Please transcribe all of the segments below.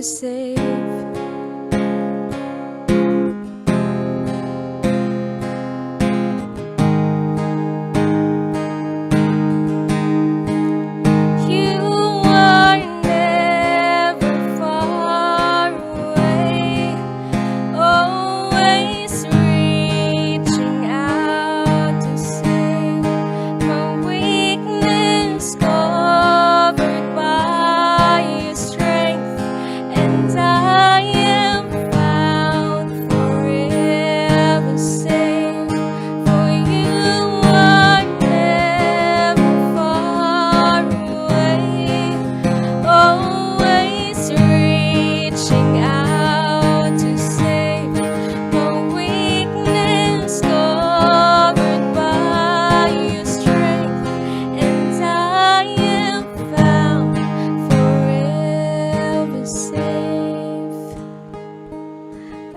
safe. You are never far away, always reaching out to save my weakness, covered by your strength, and I am found forever safe. For you are never far away, always reaching out to save my weakness, covered by your strength, and I am found forever safe.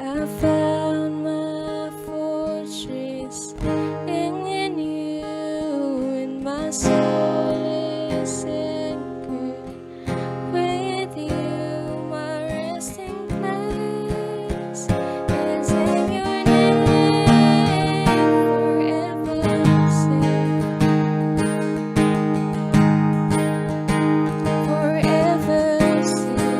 I found my fortress in you, and my soul is anchored with you. My resting place is in your name, forever safe, forever safe,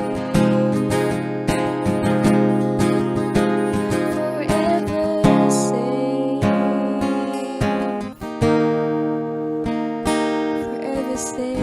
forever safe, forever safe.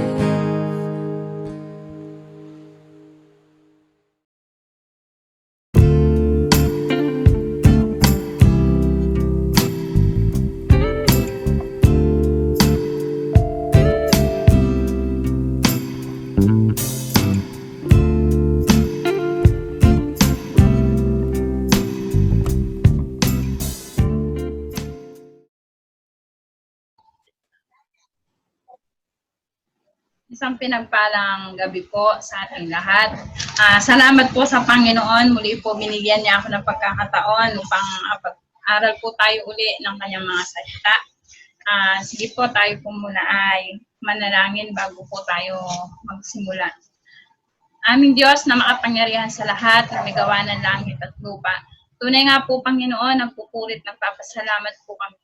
Isang pinagpalang gabi po sa ating lahat. Salamat po sa Panginoon. Muli po binigyan niya ako ng pagkakataon upang pag-aral po tayo uli ng kanyang mga salita. Sige po, tayo po muna ay manalangin bago po tayo magsimula. Aming Diyos na makapangyarihan sa lahat, na may gawa ng langit at lupa. Tunay nga po, Panginoon, nagpupurit, nagpapasalamat po kami.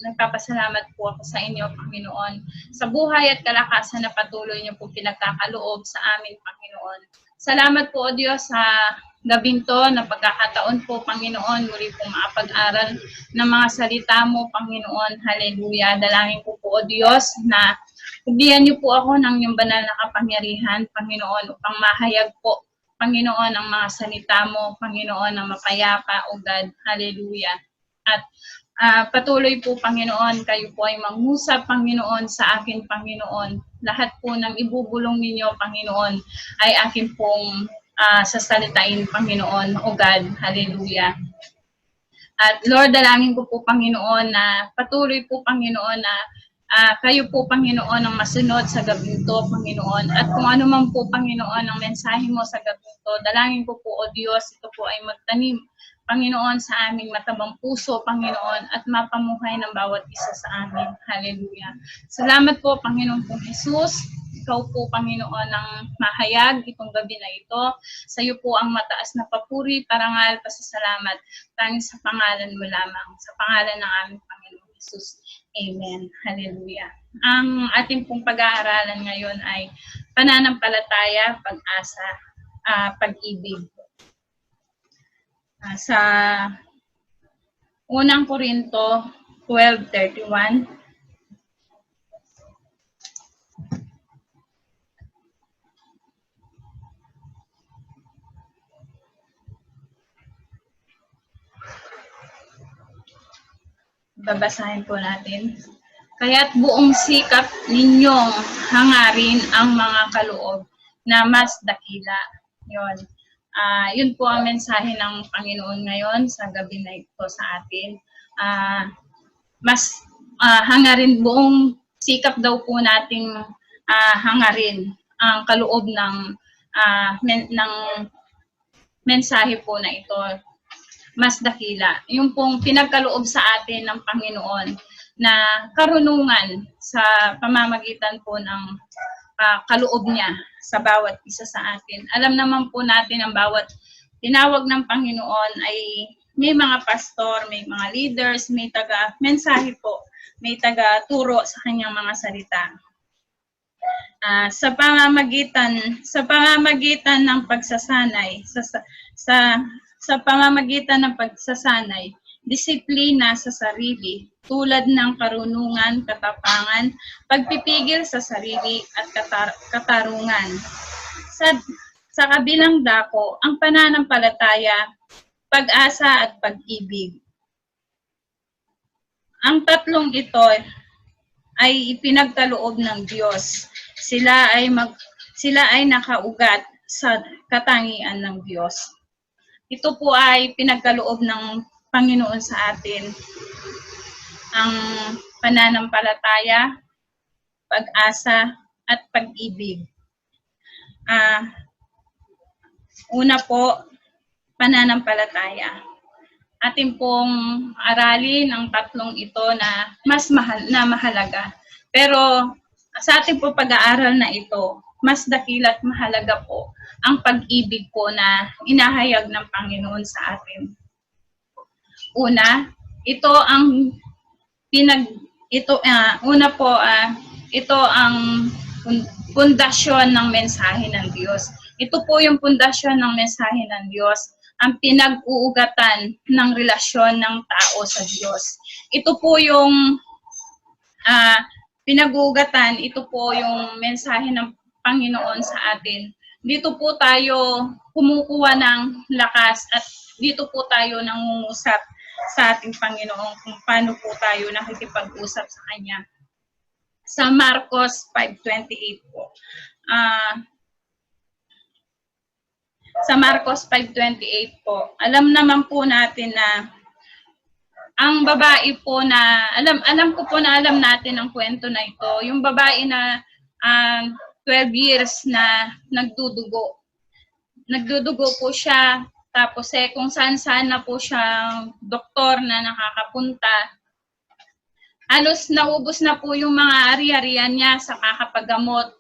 Nagpapasalamat po ako sa inyo, Panginoon, sa buhay at kalakasan na patuloy niyo po pinagkakaloob sa amin, Panginoon. Salamat po, O Diyos, sa gabing to na pagkakataon po, Panginoon, muli pong makapag-aral ng mga salita mo, Panginoon. Hallelujah. Dalangin ko po, O Diyos, na bigyan niyo po ako ng iyong banal na kapangyarihan, Panginoon, upang mahayag po, Panginoon, ang mga salita mo, Panginoon, ang mapayapa, O God. Hallelujah. At patuloy po, Panginoon, kayo po ay mangusap, Panginoon, sa akin, Panginoon. Lahat po ng ibubulong ninyo, Panginoon, ay akin pong sasalitain, Panginoon, O God. Hallelujah. At Lord, dalangin ko po, Panginoon, na patuloy po, Panginoon, na kayo po, Panginoon, ang masunod sa gabing to, Panginoon. At kung ano man po, Panginoon, ang mensahe mo sa gabing to, dalangin ko po, O Diyos, ito po ay magtanim, Panginoon, sa aming matabang puso, Panginoon, at mapamuhay ng bawat isa sa amin. Hallelujah. Salamat po, Panginoon pong Jesus. Ikaw po, Panginoon, ang mahayag itong gabi na ito. Sa iyo po ang mataas na papuri, parangal, pasasalamat. Tanging sa pangalan mo lamang. Sa pangalan ng aming Panginoon Jesus. Amen. Hallelujah. Ang ating pong pag-aaralan ngayon ay pananampalataya, pag-asa, pag-ibig. Sa unang Korinto 12:31, babasahin po natin. Kaya't buong sikap ninyong hangarin ang mga kaloob na mas dakila. Yun. Yun po ang mensahe ng Panginoon ngayon sa gabi na ito sa atin. Mas hangarin, buong sikap daw po nating hangarin ang kaloob ng mensahe po na ito, mas dakila. Yung pong pinagkaloob sa atin ng Panginoon na karunungan sa pamamagitan po ng kaloob niya sa bawat isa sa atin. Alam naman po natin ang bawat tinawag ng Panginoon ay may mga pastor, may mga leaders, may taga-mensahe po, may taga-turo sa kanyang mga salita. Sa pamamagitan ng pagsasanay, sa pamamagitan ng pagsasanay, disiplina sa sarili, tulad ng karunungan, katapangan, pagpipigil sa sarili at katarungan. Sa kabilang dako, ang pananampalataya, pag-asa at pag-ibig. Ang tatlong ito ay ipinagkaloob ng Diyos. Sila ay nakaugat sa katangian ng Diyos. Ito po ay pinagkaloob ng Panginoon sa atin. Ang pananampalataya, pag-asa at pag-ibig. Una po, pananampalataya. Atin pong aralin ang tatlong ito na mahalaga. Pero sa ating po pag-aaral na ito, mas dakila't mahalaga po ang pag-ibig po na inahayag ng Panginoon sa atin. Una, ito ang pundasyon ng mensahe ng Diyos. Ito po yung pundasyon ng mensahe ng Diyos, ang pinag-uugatan ng relasyon ng tao sa Diyos. Ito po yung pinag-uugatan, ito po yung mensahe ng Panginoon sa atin. Dito po tayo kumukuha ng lakas at dito po tayo nangungusap sa ating Panginoon kung paano po tayo nakikipag-usap sa Kanya. Sa Marcos 5:28 po. Sa Marcos 5:28 po, alam naman po natin na ang babae po na, alam ko po na alam natin ang kwento na ito, yung babae na 12 years na nagdudugo. Nagdudugo po siya, tapos kung saan-saan na po siyang doktor na nakakapunta, halos naubos na po yung mga ari-arian niya sa kakapagamot.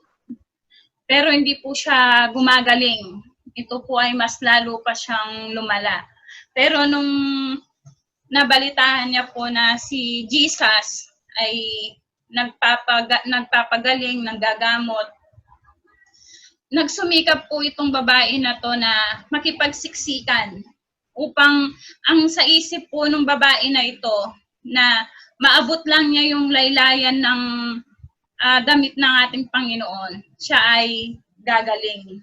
Pero hindi po siya gumagaling. Ito po ay mas lalo pa siyang lumala. Pero nung nabalitaan niya po na si Jesus ay nagpapagaling, nanggagamot, nagsumikap po itong babae na to na makipagsiksikan upang ang sa isip po ng babae na ito na maabot lang niya yung laylayan ng damit ng ating Panginoon, siya ay gagaling.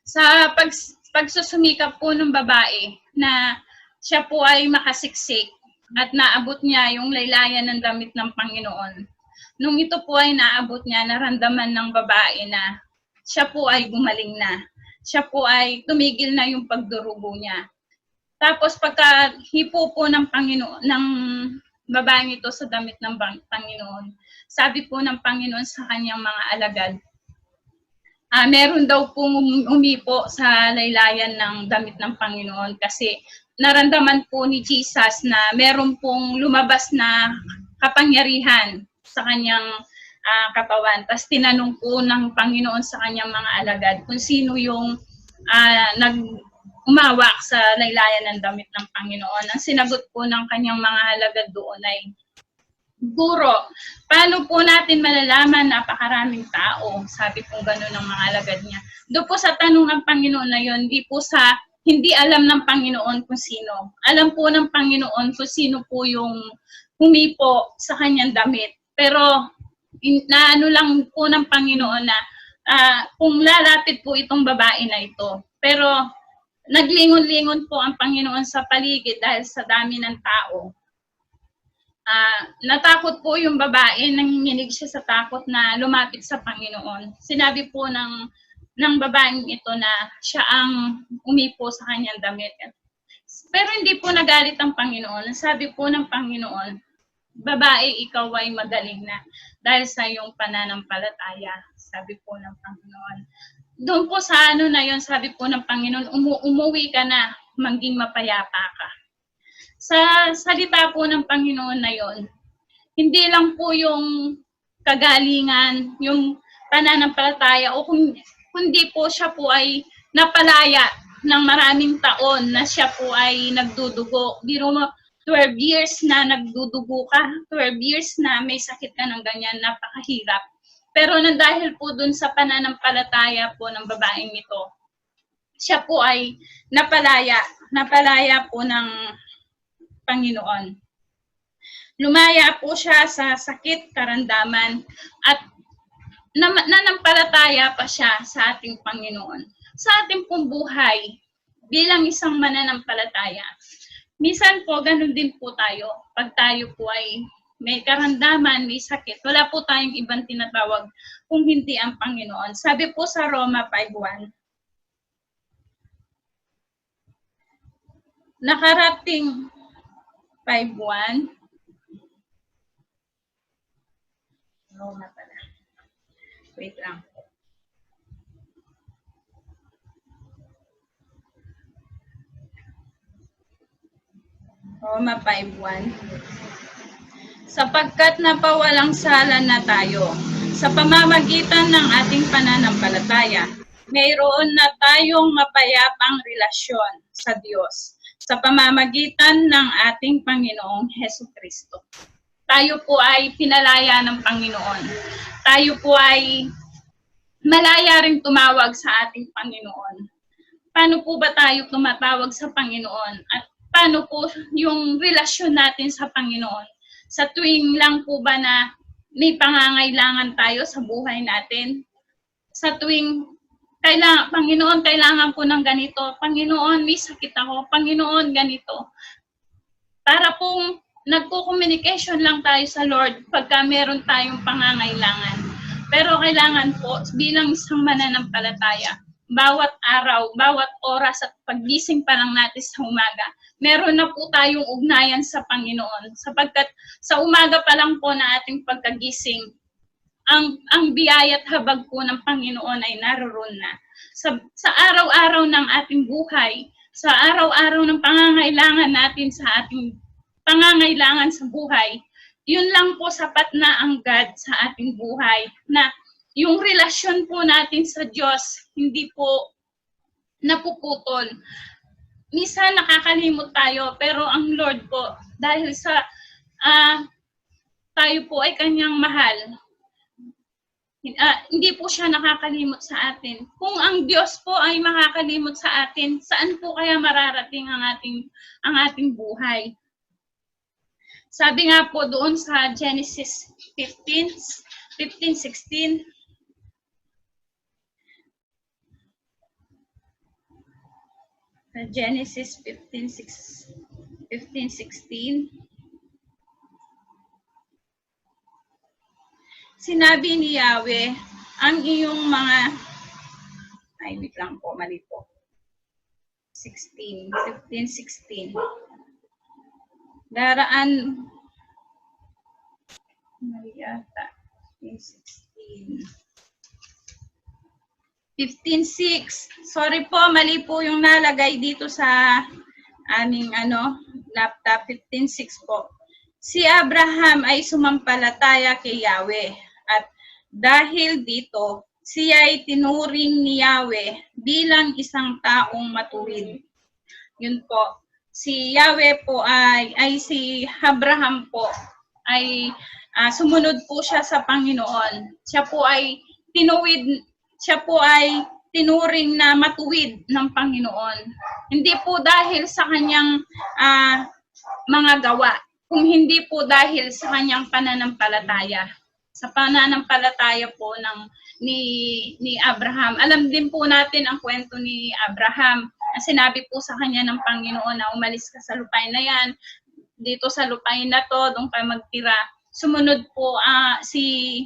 Sa pagsusumikap po ng babae na siya po ay makasiksik at naabot niya yung laylayan ng damit ng Panginoon. Nung ito po ay naabot niya, naramdaman ng babae na siya po ay gumaling na. Siya po ay tumigil na yung pagdurugo niya. Tapos pagka hipo po ng Panginoon, ng babaeng ito sa damit ng Panginoon, sabi po ng Panginoon sa kanyang mga alagad, meron daw pong umipo sa laylayan ng damit ng Panginoon kasi naramdaman po ni Jesus na meron pong lumabas na kapangyarihan sa kanyang katawan. Tapos tinanong po ng Panginoon sa kanyang mga alagad kung sino yung umawak sa laylayan ng damit ng Panginoon. Ang sinagot po ng kanyang mga alagad doon ay, Guro, paano po natin malalaman napakaraming tao? Sabi po gano'n ng mga alagad niya. Doon po sa tanong ng Panginoon na yun, hindi alam ng Panginoon kung sino. Alam po ng Panginoon kung sino po yung humipo sa kanyang damit. Pero naano lang po ng Panginoon na kung lalapit po itong babae na ito. Pero naglingon-lingon po ang Panginoon sa paligid dahil sa dami ng tao. Natakot po yung babae, nanginginig siya sa takot na lumapit sa Panginoon. Sinabi po ng babaeng ito na siya ang umipo sa kanyang damit. Pero hindi po nagalit ang Panginoon. Sabi po ng Panginoon, babae, ikaw ay magaling na dahil sa iyong pananampalataya. Sabi po ng Panginoon. Doon po sa na yun, sabi po ng Panginoon, umuwi ka na, maging mapayapa ka. Sa salita po ng Panginoon na yon, hindi lang po yung kagalingan, yung pananampalataya o kundi po siya po ay napalaya ng maraming taon na siya po ay nagdudugo. Biro mo, 12 years na nagdudugo ka, 12 years na may sakit ka ng ganyan, napakahirap. Pero nang dahil po dun sa pananampalataya po ng babaeng ito, siya po ay napalaya po ng Panginoon. Lumaya po siya sa sakit, karamdaman, at nanampalataya pa siya sa ating Panginoon. Sa ating pong buhay, bilang isang mananampalataya, minsan po, ganun din po tayo. Pag tayo po ay may karamdaman, may sakit, wala po tayong ibang tinatawag kung hindi ang Panginoon. Sabi po sa Roma 5:1, nakarating 5:1, Roma pala. Wait lang. Roma 5:1. Sapagkat napawalang sala na tayo sa pamamagitan ng ating pananampalataya, mayroon na tayong mapayapang relasyon sa Diyos sa pamamagitan ng ating Panginoong Hesukristo. Tayo po ay pinalaya ng Panginoon. Tayo po ay malaya ring tumawag sa ating Panginoon. Paano po ba tayo tumatawag sa Panginoon? At paano po yung relasyon natin sa Panginoon? Sa tuwing lang po ba na may pangangailangan tayo sa buhay natin? Sa tuwing, Panginoon, kailangan ko ng ganito. Panginoon, may sakit ako. Panginoon, ganito. Para pong nagko-communication lang tayo sa Lord pagka meron tayong pangangailangan. Pero kailangan po, bilang isang mananampalataya, bawat araw, bawat oras at paggising pa lang natin sa umaga, meron na po tayong ugnayan sa Panginoon. Sapagkat sa umaga pa lang po na ating pagkagising, ang biyaya at habag po ng Panginoon ay naroon na. Sa araw-araw ng ating buhay, sa araw-araw ng pangangailangan natin sa ating pangangailangan sa buhay, yun lang po sapat na ang God sa ating buhay, na yung relasyon po natin sa Diyos, hindi po napuputol. Minsan nakakalimot tayo, pero ang Lord po, dahil sa tayo po ay kanyang mahal, hindi po siya nakakalimot sa atin. Kung ang Diyos po ay makakalimot sa atin, saan po kaya mararating ang ating buhay? Sabi nga po doon sa Genesis 15:16, Genesis 15:16, sinabi ni Yahweh, ang iyong mga, wait lang po, mali po. 15:16. Daraan, mali yata. 15:6. Sorry po, mali po yung nalagay dito sa aming laptop. 15:6 po. Si Abraham ay sumampalataya kay Yahweh, at dahil dito, siya ay tinuring ni Yahweh bilang isang taong matuwid. Yun po. Si Yahweh po ay si Abraham po ay sumunod po siya sa Panginoon. Siya po ay tinuring na matuwid ng Panginoon. Hindi po dahil sa kanyang mga gawa, kung hindi po dahil sa kanyang pananampalataya. Sa pananampalataya po ni Abraham. Alam din po natin ang kwento ni Abraham. Sinabi po sa kanya ng Panginoon na umalis ka sa lupain na yan, dito sa lupain na to, doon kayo magtira. Sumunod po si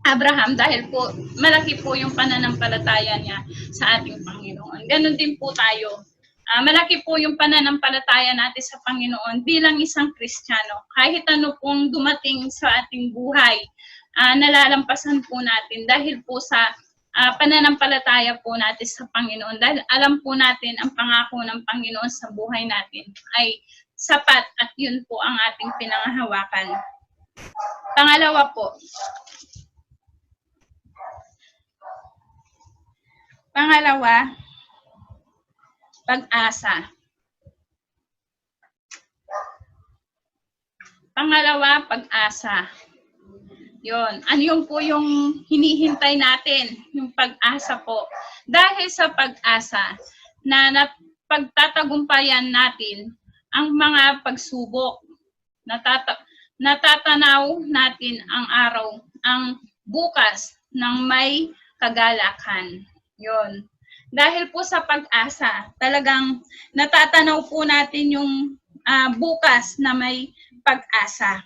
Abraham dahil po malaki po yung pananampalataya niya sa ating Panginoon. Ganon din po tayo. Malaki po yung pananampalataya natin sa Panginoon bilang isang Kristiyano. Kahit ano pong dumating sa ating buhay, nalalampasan po natin dahil po sa pananampalataya po natin sa Panginoon. Dahil alam po natin ang pangako ng Panginoon sa buhay natin ay sapat, at yun po ang ating pinanghahawakan. Pangalawa po, Pangalawa, pag-asa. Pangalawa, pag-asa. Yun. Ano yung po yung hinihintay natin? Yung pag-asa po. Dahil sa pag-asa na pagtatagumpayan natin ang mga pagsubok. Natatanaw natin ang araw, ang bukas ng may kagalakan. Yun. Dahil po sa pag-asa, talagang natatanaw po natin yung bukas na may pag-asa.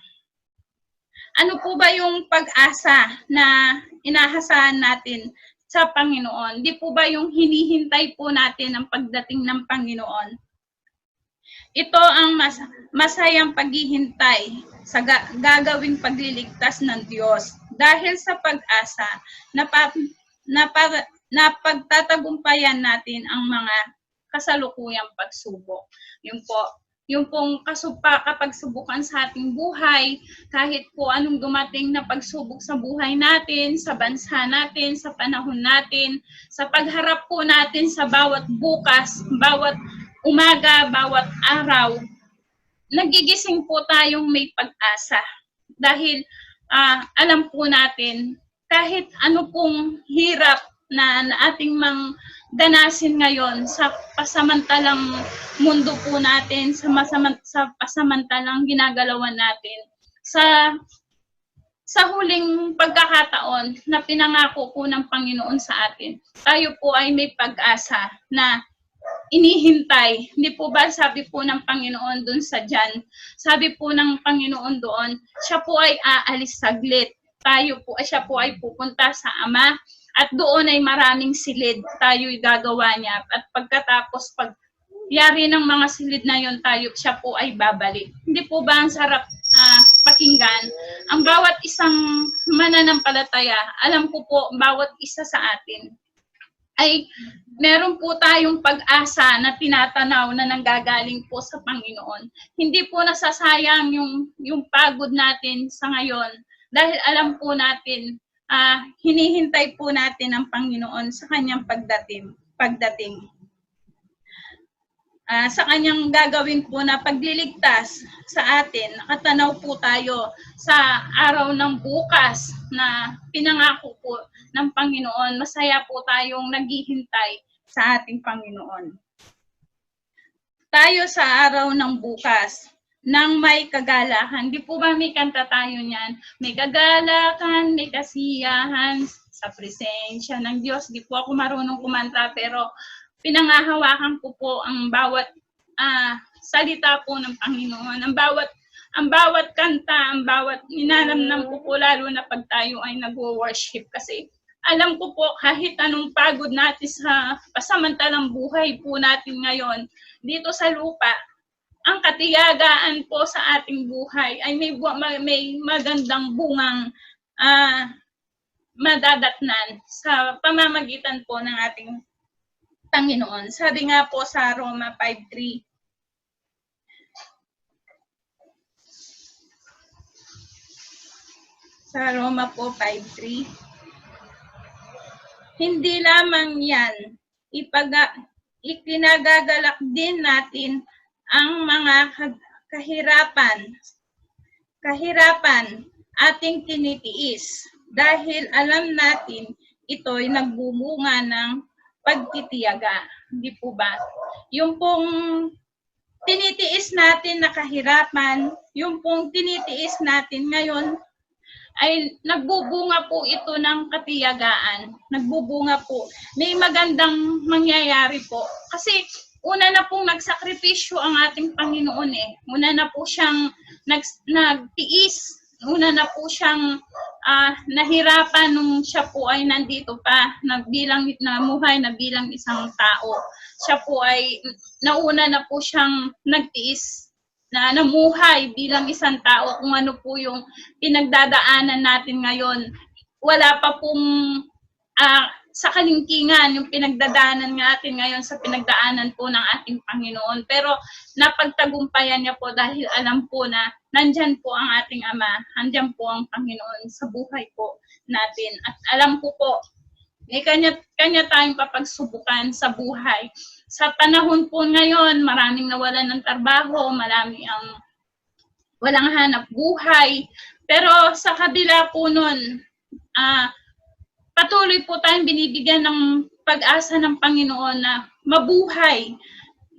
Ano po ba yung pag-asa na inahasahan natin sa Panginoon? Di po ba yung hinihintay po natin ang pagdating ng Panginoon? Ito ang masayang paghihintay sa gagawing pagliligtas ng Diyos. Dahil sa pag-asa, napagtatagumpayan natin ang mga kasalukuyang pagsubok. Yung pong kapagsubukan sa ating buhay, kahit po anong dumating na pagsubok sa buhay natin, sa bansa natin, sa panahon natin, sa pagharap po natin sa bawat bukas, bawat umaga, bawat araw, nagigising po tayong may pag-asa. Dahil alam po natin, kahit ano pong hirap na ating danasin ngayon sa pasamantalang mundo po natin, sa pasamantalang ginagalawan natin, sa huling pagkakataon na pinangako po ng Panginoon sa atin, tayo po ay may pag-asa na inihintay. Hindi po ba sabi po ng Panginoon doon sa John, sabi po ng Panginoon doon, siya po ay aalis saglit. Siya po ay pupunta sa Ama, at doon ay maraming silid tayo'y gagawa niya. At pagkatapos, pag yari ng mga silid na yon, siya po ay babalik. Hindi po ba ang sarap pakinggan? Ang bawat isang mananampalataya, alam ko po, bawat isa sa atin, ay meron po tayong pag-asa na tinatanaw na nanggagaling po sa Panginoon. Hindi po nasasayang yung pagod natin sa ngayon. Dahil alam po natin, hinihintay po natin ang Panginoon sa kanyang pagdating. Sa kanyang gagawin po na pagliligtas sa atin, nakatanaw po tayo sa araw ng bukas na pinangako po ng Panginoon. Masaya po tayong naghihintay sa ating Panginoon. Tayo sa araw ng bukas, nang may kagalakan. Di po ba may kanta tayo niyan? May kagalakan, may kasiyahan sa presensya ng Diyos. Di po ako marunong kumanta, pero pinangahawakan ko po ang bawat salita po ng Panginoon. Ang bawat kanta, ang bawat ninanamnam ko po, lalo na pag tayo ay nag-worship. Kasi alam ko po, kahit anong pagod natin sa pasamantalang buhay po natin ngayon, dito sa lupa, ang katiyagaan po sa ating buhay ay may magandang bungang madadatnan sa pamamagitan po ng ating Panginoon. Sabi nga po sa Roma 5:3, sa Roma po 5:3, hindi lamang yan, ikinagagalak din natin ang mga kahirapan ating tinitiis dahil alam natin ito'y nagbubunga ng pagtitiyaga. Hindi po ba? Yung pong tinitiis natin na kahirapan, yung pong tinitiis natin ngayon, ay nagbubunga po ito ng katiyagaan. Nagbubunga po. May magandang mangyayari po. Kasi una na pong nagsakripisyo ang ating Panginoon eh. Una na po siyang nagtiis. Una na po siyang nahirapan nung siya po ay nandito pa, namuhay na bilang isang tao. Siya po ay nauna na po siyang nagtiis na namuhay bilang isang tao. Kung ano po yung pinagdadaanan natin ngayon, wala pa pong sa kalingkingan yung pinagdadaanan natin ngayon sa pinagdaanan po ng ating Panginoon. Pero napagtagumpayan niya po dahil alam po na nandyan po ang ating Ama, nandyan po ang Panginoon sa buhay po natin. At alam ko po May kanya-kanya tayong papagsubukan sa buhay. Sa panahon po ngayon, maraming nawalan ng trabaho, marami ang walang hanap buhay. Pero sa kabila po nun, patuloy po tayong binibigyan ng pag-asa ng Panginoon na mabuhay.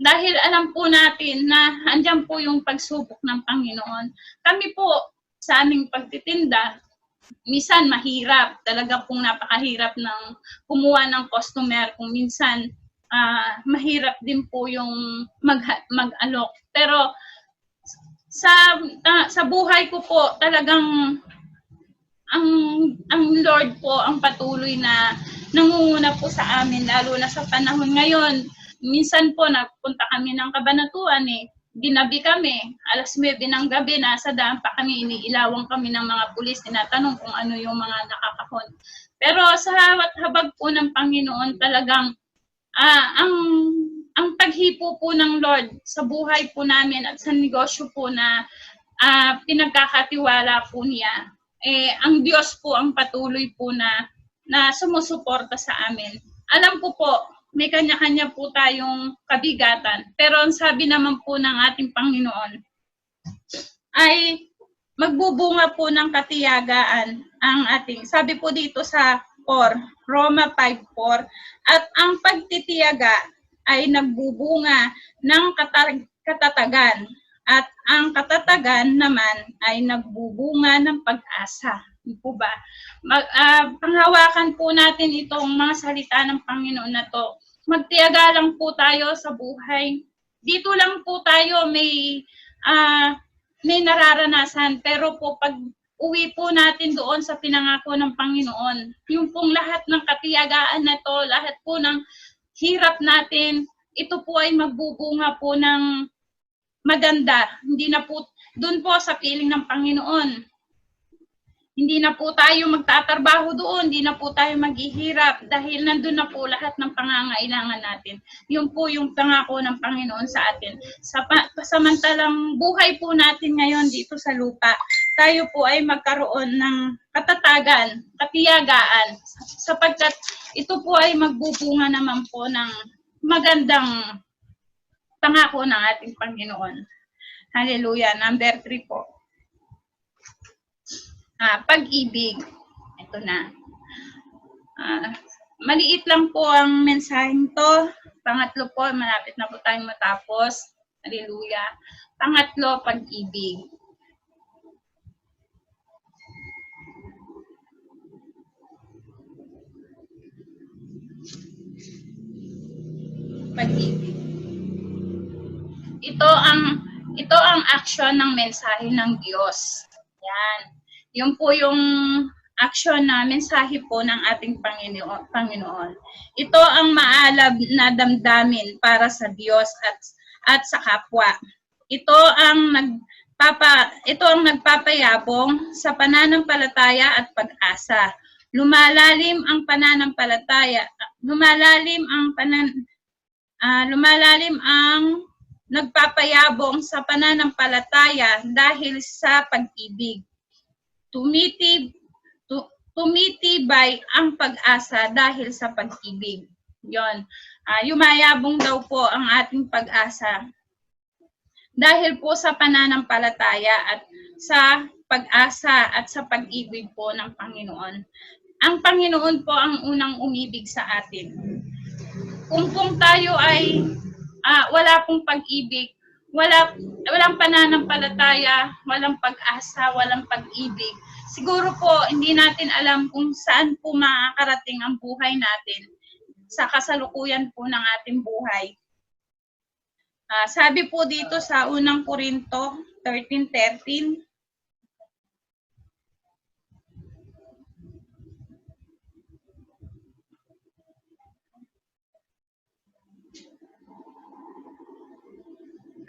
Dahil alam po natin na andyan po yung pagsubok ng Panginoon. Kami po sa aming pagtitinda, minsan mahirap, talaga pong napakahirap ng kumuha ng customer. Kung minsan mahirap din po yung mag-alok. Pero sa buhay ko po talagang ang Lord po ang patuloy na nangunguna po sa amin, lalo na sa panahon ngayon. Minsan po nagpunta kami ng Kabanatuan, ginabi kami, 9:00 ng gabi, nasa daan pa kami, iniilawang kami ng mga pulis, tinatanong kung ano yung mga nakakahon. Pero sa habag po ng Panginoon, talagang ang paghipo po ng Lord sa buhay po namin at sa negosyo po na pinagkakatiwala po niya, ang Diyos po ang patuloy po na sumusuporta sa amin. Alam ko po, may kanya-kanya po tayong kabigatan. Pero ang sabi naman po ng ating Panginoon ay magbubunga po ng katiyagaan ang ating, sabi po dito sa 4, Roma 5:4, at ang pagtitiyaga ay nagbubunga ng katatagan, at ang katatagan naman ay nagbubunga ng pag-asa. Hindi po ba? Panghawakan po natin itong mga salita ng Panginoon na to. Magtiyaga lang po tayo sa buhay. Dito lang po tayo may nararanasan, pero po pag uwi po natin doon sa pinangako ng Panginoon, yung pong lahat ng katiyagaan na to, lahat po ng hirap natin, ito po ay magbubunga po ng maganda. Hindi na po, doon po sa piling ng Panginoon. Hindi na po tayo magtatrabaho doon, hindi na po tayo maghihirap dahil nandun na po lahat ng pangangailangan natin. Yun po yung pangako ng Panginoon sa atin. Samantalang buhay po natin ngayon dito sa lupa, tayo po ay magkaroon ng katatagan, katiyagaan, sapagkat ito po ay magbubunga naman po ng magandang pangako ng ating Panginoon. Hallelujah. Number 3 po. Pag-ibig. Ito na. Maliit lang po ang mensaheng to. Pangatlo po, malapit na po tayong matapos. Hallelujah. Pangatlo, pag-ibig. Pag-ibig. Ito ang action ng mensahe ng Diyos. Yan. Yun po yung action na mensahe po ng ating Panginoon. Ito ang maalab na damdamin para sa Diyos at sa kapwa. Ito ang nagpapayabong sa pananampalataya at pag-asa. Lumalalim ang nagpapayabong sa pananampalataya dahil sa pag-ibig. Tumitibay ang pag-asa dahil sa pag-ibig. Yon. Yumayabong daw po ang ating pag-asa dahil po sa pananampalataya at sa pag-asa at sa pag-ibig po ng Panginoon. Ang Panginoon po ang unang umibig sa atin. Kung tayo ay wala pong pag-ibig, walang pananampalataya, walang pag-asa, walang pag-ibig, siguro po hindi natin alam kung saan po makakarating ang buhay natin sa kasalukuyan po ng ating buhay. Sabi po dito sa unang Korinto 13:13,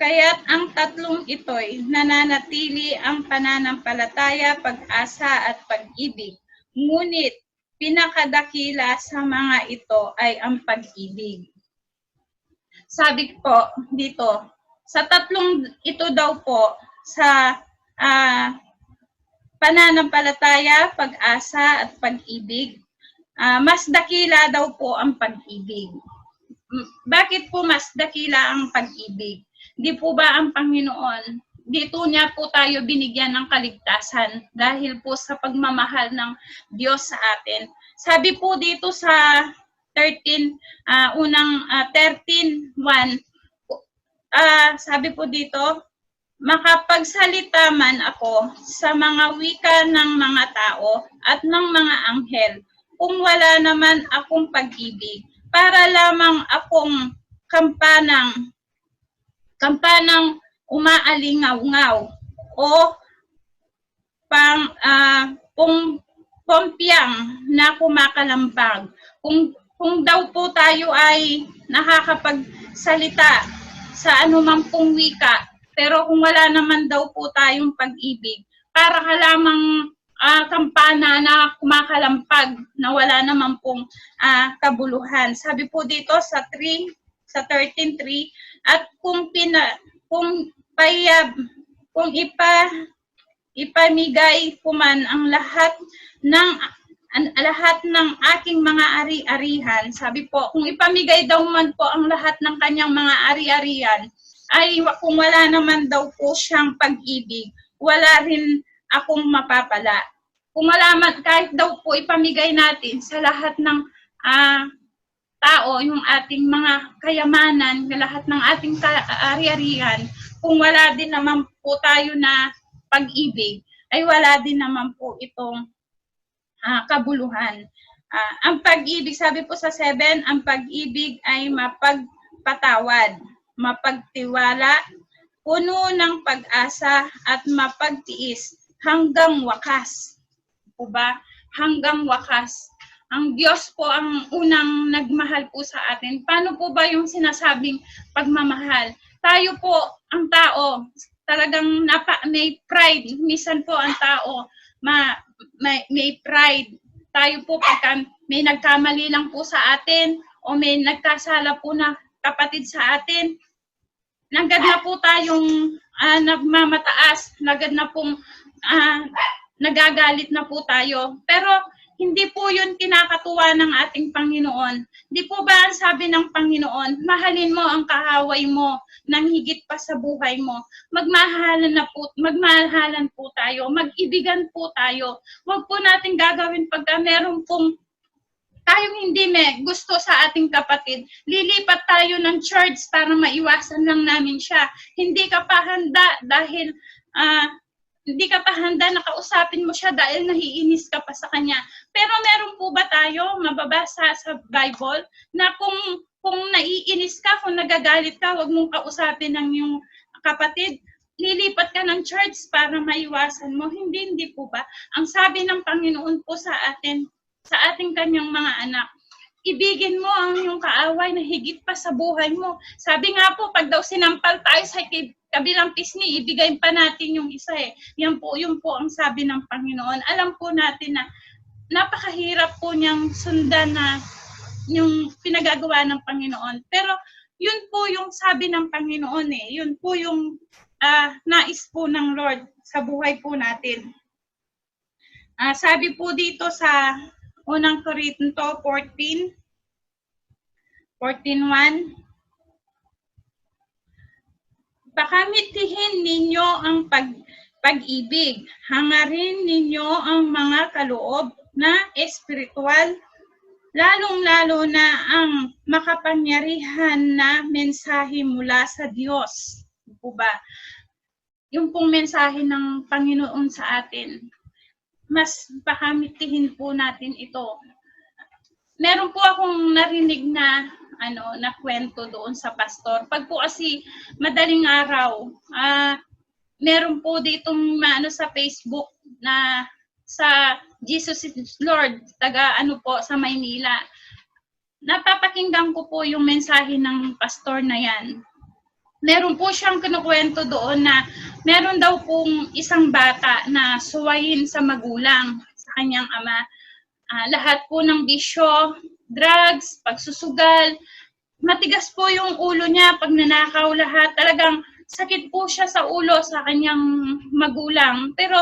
kaya't ang tatlong ito'y nananatili ang pananampalataya, pag-asa at pag-ibig. Ngunit pinakadakila sa mga ito ay ang pag-ibig. Sabi po dito, sa tatlong ito daw po, sa pananampalataya, pag-asa at pag-ibig, mas dakila daw po ang pag-ibig. Bakit po mas dakila ang pag-ibig? Di po ba ang Panginoon, dito niya po tayo binigyan ng kaligtasan dahil po sa pagmamahal ng Diyos sa atin. Sabi po dito sa 13:1, sabi po dito, makapagsalita man ako sa mga wika ng mga tao at ng mga anghel, kung wala naman akong pag-ibig, para lamang akong kampanang umaalingaw-ngaw o pompyang na kumakalambag. Kung daw po tayo ay nakakapagsalita sa anumang pong wika, pero kung wala naman daw po tayong pag-ibig, para ka lamang kampana na kumakalampag na wala naman pong kabuluhan. Sabi po dito sa 13:3, at kung ipamigay ko man ang lahat ng aking mga ari-arihan, sabi po, kung ipamigay daw man po ang lahat ng kanyang mga ari-arihan, ay kung wala naman daw po siyang pag-ibig, wala rin akong mapapala. Kung wala man, kahit daw po ipamigay natin sa lahat ng tao, yung ating mga kayamanan, lahat ng ating ari-arihan, kung wala din naman po tayo na pag-ibig, ay wala din naman po itong kabuluhan. Ang pag-ibig, sabi po sa 7, ang pag-ibig ay mapagpatawad, mapagtiwala, puno ng pag-asa at mapagtiis hanggang wakas. Po ba? Hanggang wakas. Ang Diyos po ang unang nagmahal po sa atin. Paano po ba yung sinasabing pagmamahal? Tayo po, ang tao, talagang may pride. Minsan po ang tao, may pride. Tayo po, pagka may nagkamali lang po sa atin o may nagkasala po na kapatid sa atin, nagad na po tayong nagmamataas, nagad na pong nagagalit na po tayo. Pero hindi po yun kinakatuwa ng ating Panginoon. Di po ba ang sabi ng Panginoon, mahalin mo ang kahaway mo nang higit pa sa buhay mo. Magmahalan po tayo, mag-ibigan po tayo. Huwag po natin gagawin pagka meron pong tayong hindi gusto sa ating kapatid, lilipat tayo ng church para maiwasan lang namin siya. Hindi ka pa handa dahil hindi ka pa handa na kausapin mo siya dahil nahiinis ka pa sa kanya. Pero meron po ba tayo mababasa sa Bible na kung naiinis ka, kung nagagalit ka, huwag mong kausapin ng iyong kapatid, lilipat ka ng church para maiwasan mo? Hindi po ba? Ang sabi ng Panginoon po sa atin, sa ating kanyang mga anak, ibigin mo ang iyong kaaway na higit pa sa buhay mo. Sabi nga po, pag daw sinampal tayo sa kabilang pisngi, ibigay pa natin yung isa eh. Yun po ang sabi ng Panginoon. Alam po natin na napakahirap po niyang sundan na yung pinagagawa ng Panginoon. Pero yun po yung sabi ng Panginoon eh. Yun po yung nais po ng Lord sa buhay po natin. Sabi po dito sa unang Korinto 14:1, pakamitihin ninyo ang pag-ibig, hangarin ninyo ang mga kaloob na espiritual, lalong-lalo na ang makapangyarihan na mensahe mula sa Diyos. Po ba? Yung pong mensahe ng Panginoon sa atin, mas pakamitihin po natin ito. Meron po akong narinig na kwento doon sa pastor. Pag po kasi madaling araw, meron po ditong sa Facebook na sa Jesus is Lord, sa Maynila. Napapakinggan ko po yung mensahe ng pastor na yan. Meron po siyang kinukwento doon na meron daw pong isang bata na suwayin sa magulang, sa kanyang ama. Lahat po ng bisyo, drugs, pagsusugal, matigas po yung ulo niya pag nanakaw lahat. Talagang sakit po siya sa ulo sa kanyang magulang. Pero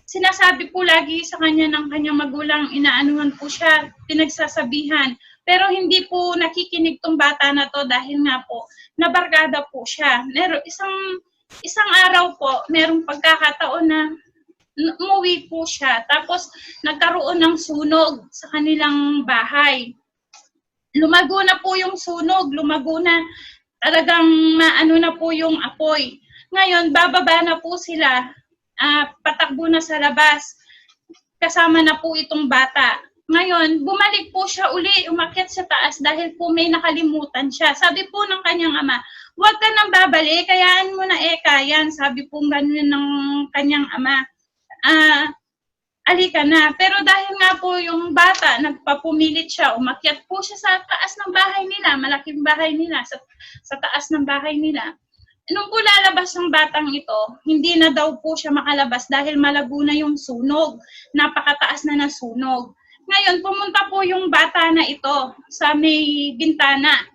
sinasabi po lagi sa kanya ng kanyang magulang, inaanuhan po siya, pinagsasabihan. Pero hindi po nakikinig tong bata na to dahil nga po, nabarkada po siya. Isang araw po, merong pagkakataon na umuwi po siya. Tapos, nagkaroon ng sunog sa kanilang bahay. Lumago na po yung sunog, lumago na. Talagang maano na po yung apoy. Ngayon, bababa na po sila, patakbo na sa labas. Kasama na po itong bata. Ngayon, bumalik po siya uli, umakyat sa taas dahil po may nakalimutan siya. Sabi po ng kanyang ama, huwag ka nang babalik, kayaan mo na Eka, yan. Sabi po ganun ng kanyang ama. Alika na. Pero dahil nga po yung bata, nagpapumilit siya, umakyat po siya sa taas ng bahay nila, malaking bahay nila, sa taas ng bahay nila. Nung po lalabas ng batang ito, hindi na daw po siya makalabas dahil malago na yung sunog. Napakataas na ng sunog. Ngayon, pumunta po yung bata na ito sa may bintana.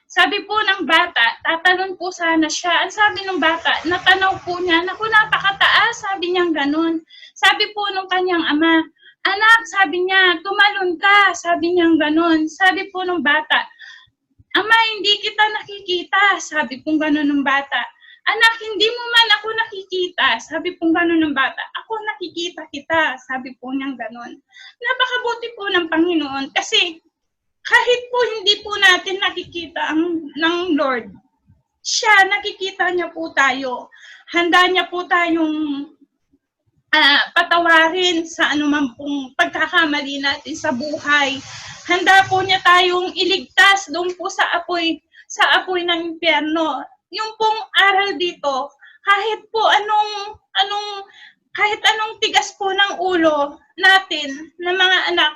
Sabi po ng bata, tatalon po sana siya. Ang sabi ng bata, natanaw po niya, naku, napakataas, sabi niyang ganun. Sabi po ng kanyang ama, anak, sabi niya, tumalon ka, sabi niyang ganun. Sabi po ng bata, ama, hindi kita nakikita, sabi pong ganun ng bata. Anak, hindi mo man ako nakikita, sabi pong ganun ng bata. Ako nakikita kita, sabi po niyang ganun. Napakabuti po ng Panginoon kasi kahit po hindi po natin nakikita ng Lord, siya, nakikita niya po tayo. Handa niya po tayong patawarin sa anuman pong pagkakamali natin sa buhay. Handa po niya tayong iligtas doon po sa apoy ng impyerno. Yung pong aral dito, kahit po kahit anong tigas po ng ulo natin na mga anak,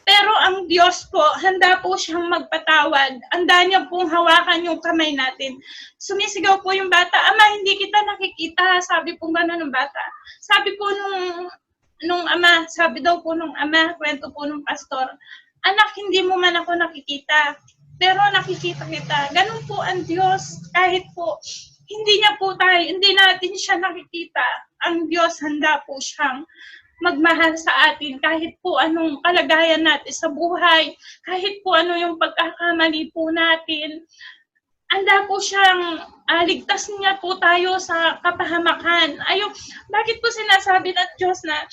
pero ang Diyos po, handa po siyang magpatawad. Handa niya pong hawakan yung kamay natin. Sumisigaw po yung bata, ama, hindi kita nakikita. Sabi po gano'n ng bata. Sabi po nung ama, sabi daw po nung ama, kwento po nung pastor, anak, hindi mo man ako nakikita. Pero nakikita kita. Ganun po ang Diyos. Kahit po, hindi natin siya nakikita. Ang Diyos, handa po siyang magmahal sa atin kahit po anong kalagayan natin sa buhay, kahit po ano yung pagkakamali po natin. Handa po siyang ligtas niya po tayo sa kapahamakan. Bakit po sinasabi ng Diyos na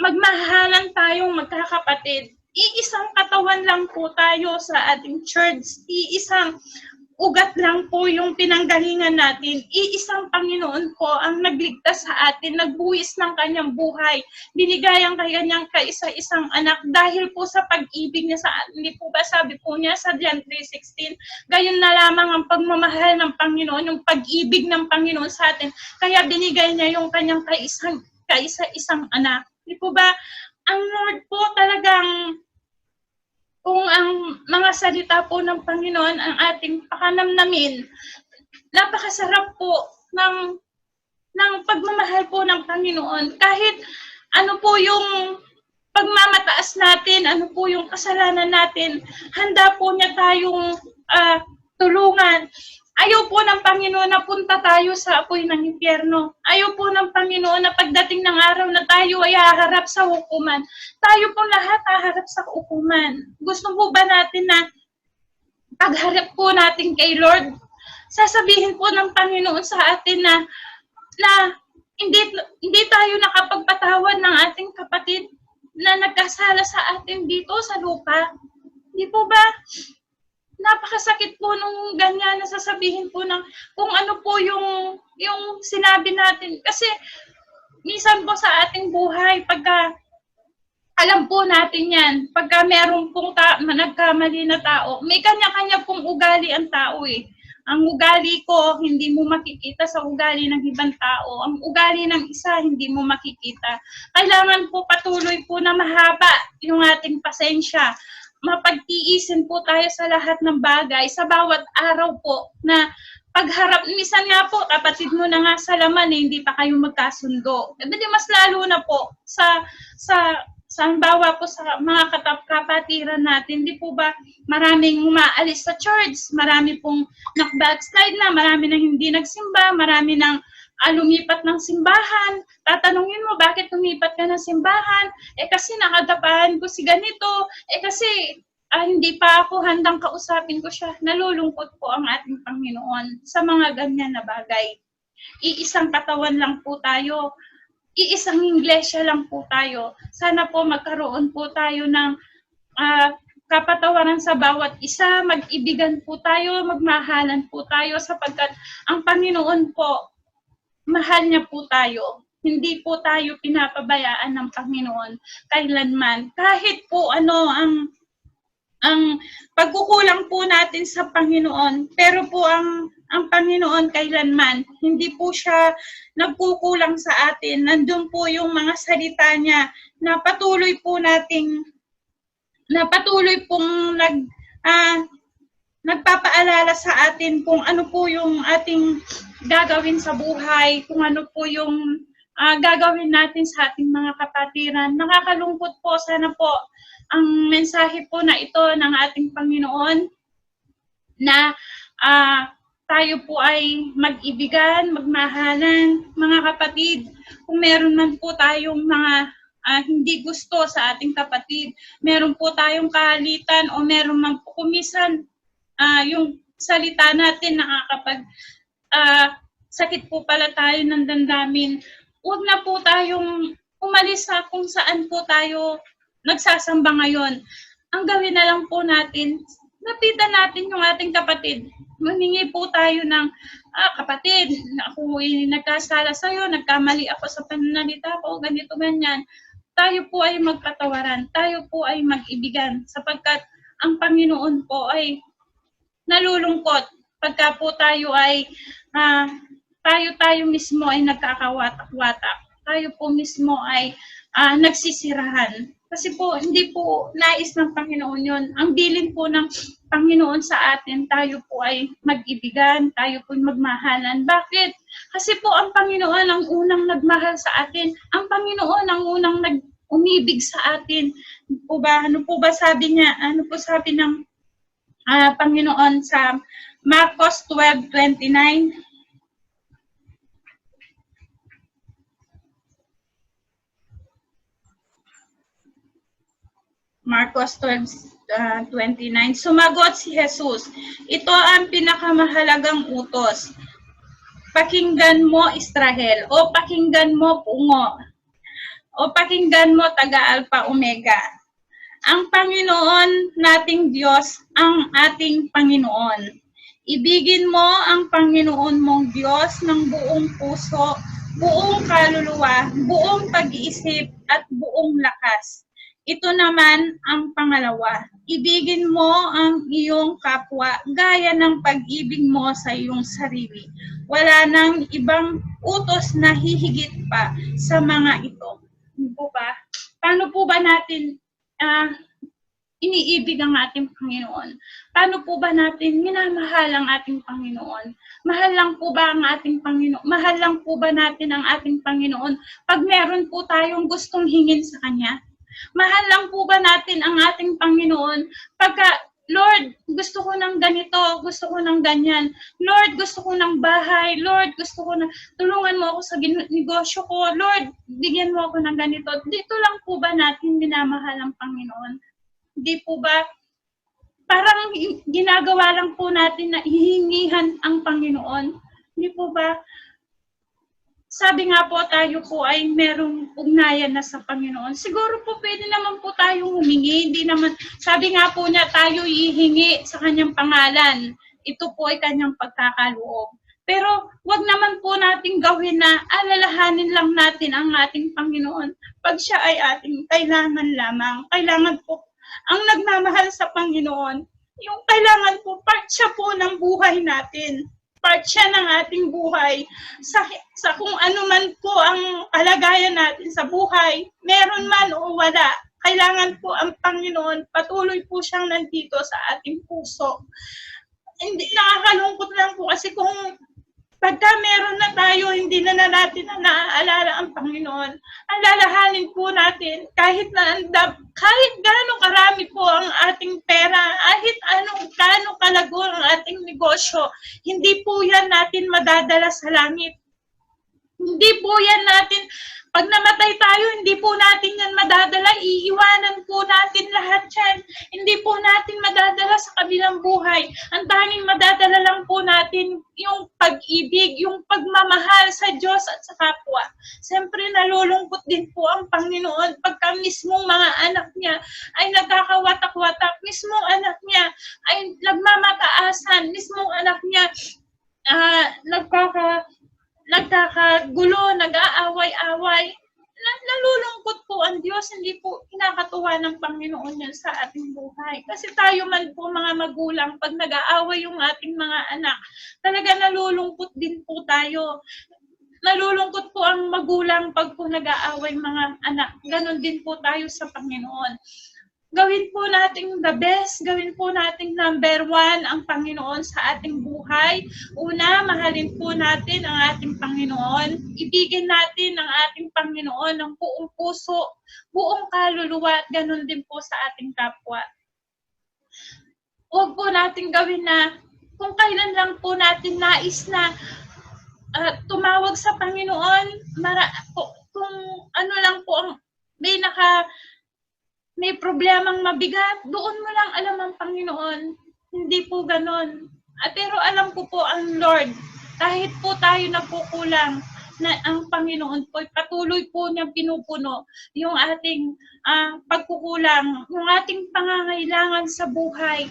magmahalan tayong magkakapatid? Iisang katawan lang po tayo sa ating church. Iisang ugat lang po yung pinanggalingan natin. Iisang Panginoon po ang nagligtas sa atin, nagbuwis ng kanyang buhay, binigay ang kanyang kaisa-isang anak dahil po sa pag-ibig niya sa atin. Hindi po ba sabi po niya sa John 3:16, gayon na lamang ang pagmamahal ng Panginoon, yung pag-ibig ng Panginoon sa atin. Kaya binigay niya yung kanyang kaisa-isang anak. Hindi po ba, ang Lord po talagang, kung ang mga salita po ng Panginoon ang ating pakanamnamin, napakasarap po ng pagmamahal po ng Panginoon. Kahit ano po yung pagmamataas natin, ano po yung kasalanan natin, handa po niya tayong tulungan. Ayaw po ng Panginoon na punta tayo sa apoy ng impyerno. Ayaw po ng Panginoon na pagdating ng araw na tayo ay haharap sa hukuman. Tayo po lahat haharap sa hukuman. Gusto po ba natin na pagharap po natin kay Lord, sasabihin po ng Panginoon sa atin na hindi tayo nakapagpatawad ng ating kapatid na nagkasala sa atin dito sa lupa? Hindi po ba? Napakasakit po nung ganyan na sasabihin po ng kung ano po yung sinabi natin. Kasi minsan po sa ating buhay, pagka alam po natin yan, pagka meron pong nagkamali na tao, may kanya-kanya pong ugali ang tao eh. Ang ugali ko, hindi mo makikita sa ugali ng ibang tao. Ang ugali ng isa, hindi mo makikita. Kailangan po patuloy po na mahaba yung ating pasensya. Mapagtiisin po tayo sa lahat ng bagay, sa bawat araw po na pagharap, minsan nga po, kapatid mo na nga sa laman, hindi pa kayo magkasundo. Hindi mas lalo na po sa bawa po sa mga kapatiran natin, di po ba maraming umaalis sa church, marami pong nak-backslide na, marami nang hindi nagsimba, marami nang lumipat ng simbahan. Tatanungin mo, bakit lumipat ka ng simbahan? Kasi nakadapahan ko si ganito. Kasi hindi pa ako handang kausapin ko siya. Nalulungkot po ang ating Panginoon sa mga ganyan na bagay. Iisang katawan lang po tayo. Iisang iglesia lang po tayo. Sana po magkaroon po tayo ng kapatawaran sa bawat isa, mag-ibigan po tayo, magmahalan po tayo sapagkat ang Panginoon po, mahal niya po tayo. Hindi po tayo pinapabayaan ng Panginoon kailanman. Kahit po ano ang pagkukulang po natin sa Panginoon, pero po ang Panginoon kailanman, hindi po siya nagkukulang sa atin. Nandun po yung mga salita niya na patuloy pong nagpapaalala sa atin kung ano po yung ating gagawin sa buhay, kung ano po yung gagawin natin sa ating mga kapatiran. Nakakalungkot po, sana po ang mensahe po na ito ng ating Panginoon na tayo po ay mag-ibigan, magmahalan, mga kapatid. Kung meron man po tayong mga hindi gusto sa ating kapatid, meron po tayong kahalitan o meron man po kumisan yung salita natin nakakapag sakit po pala tayo ng damdamin. Huwag na po tayong umalis sa kung saan po tayo nagsasamba ngayon. Ang gawin na lang po natin, lapitan natin yung ating kapatid. Humingi po tayo ng, kapatid, ako nagkasala sa'yo, nagkamali ako sa pananalita ko, ganito, ganyan. Tayo po ay magpatawaran, tayo po ay mag-ibigan, sapagkat ang Panginoon po ay nalulungkot pagka po tayo ay, tayo mismo ay nagkakawatak-watak. Tayo po mismo ay nagsisirahan. Kasi po, hindi po nais ng Panginoon yun. Ang bilin po ng Panginoon sa atin, tayo po ay mag-ibigan, tayo po magmahalan. Bakit? Kasi po ang Panginoon ang unang nagmahal sa atin. Ang Panginoon ang unang umibig sa atin. Ano po ba sabi niya? Ano po sabi ng Panginoon sa Marcos 12:29? Marcos 12:29. Sumagot si Jesus, ito ang pinakamahalagang utos. Pakinggan mo, Israel, o pakinggan mo, pungo, o pakinggan mo, taga-alpha omega. Ang Panginoon nating Diyos ang ating Panginoon. Ibigin mo ang Panginoon mong Diyos ng buong puso, buong kaluluwa, buong pag-iisip, at buong lakas. Ito naman ang pangalawa. Ibigin mo ang iyong kapwa gaya ng pag-ibig mo sa iyong sarili. Wala nang ibang utos na hihigit pa sa mga ito. Po ba? Paano po ba natin iniibig ang ating Panginoon? Paano po ba natin minamahal ang ating Panginoon? Mahal lang po ba ang ating Panginoon? Mahal lang po ba natin ang ating Panginoon pag meron po tayong gustong hingin sa Kanya? Mahal lang po ba natin ang ating Panginoon pagka, Lord, gusto ko ng ganito, gusto ko ng ganyan. Lord, gusto ko ng bahay. Lord, gusto ko na, tulungan mo ako sa negosyo ko. Lord, bigyan mo ako ng ganito. Dito lang po ba natin minamahal ang Panginoon? Di po ba? Parang ginagawa lang po natin na hihingihan ang Panginoon. Di po ba? Sabi nga po, tayo po ay merong ugnayan na sa Panginoon. Siguro po pwede naman po tayong humingi. Hindi naman, sabi nga po niya, tayo ihingi sa kanyang pangalan. Ito po ay kanyang pagkakaloob. Pero wag naman po nating gawin na alalahanin lang natin ang ating Panginoon. Pag siya ay ating kailangan lamang. Kailangan po, ang nagmamahal sa Panginoon, yung kailangan po, part siya po ng buhay natin. Part siya ng ating buhay. Sa kung ano man po ang kalagayan natin sa buhay, meron man o wala, kailangan po ang Panginoon, patuloy po siyang nandito sa ating puso. Hindi, nakakalungkot lang po kasi kung pagka meron na tayo, hindi na natin na naaalala ang Panginoon. Alalahanin po natin kahit gaano karami po ang ating pera, kahit gaano kalago ang ating negosyo, hindi po yan natin madadala sa langit. Hindi po yan natin, pag namatay tayo, hindi po natin yan madadala, iiwanan po natin lahat yan. Hindi po natin madadala sa kabilang buhay. Ang tanging madadala lang po natin yung pag-ibig, yung pagmamahal sa Diyos at sa kapwa. Siyempre, nalulungkot din po ang Panginoon pagka mismong mga anak niya ay nagkakawatak-watak, mismong anak niya ay nagmamataasan, mismong anak niya nagkakagulo, nag-aaway-away. Nalulungkot po ang Diyos, hindi po kinakatuwa ng Panginoon yan sa ating buhay. Kasi tayo man po mga magulang, pag nag-aaway yung ating mga anak, talaga nalulungkot din po tayo. Nalulungkot po ang magulang pag po nag-aaway mga anak. Ganon din po tayo sa Panginoon. Gawin po natin the best, gawin po natin number 1 ang Panginoon sa ating buhay. Una, mahalin po natin ang ating Panginoon. Ibigin natin ang ating Panginoon ng buong puso, buong kaluluwa, at ganun din po sa ating kapwa. Huwag po natin gawin na kung kailan lang po natin nais na tumawag sa Panginoon, kung ano lang po ang may problemang mabigat, doon mo lang alam ang Panginoon. Hindi po ganon. Pero alam ko po ang Lord, kahit po tayo napukulang, na ang Panginoon po patuloy po niyang pinupuno yung ating pagkukulang, yung ating pangangailangan sa buhay.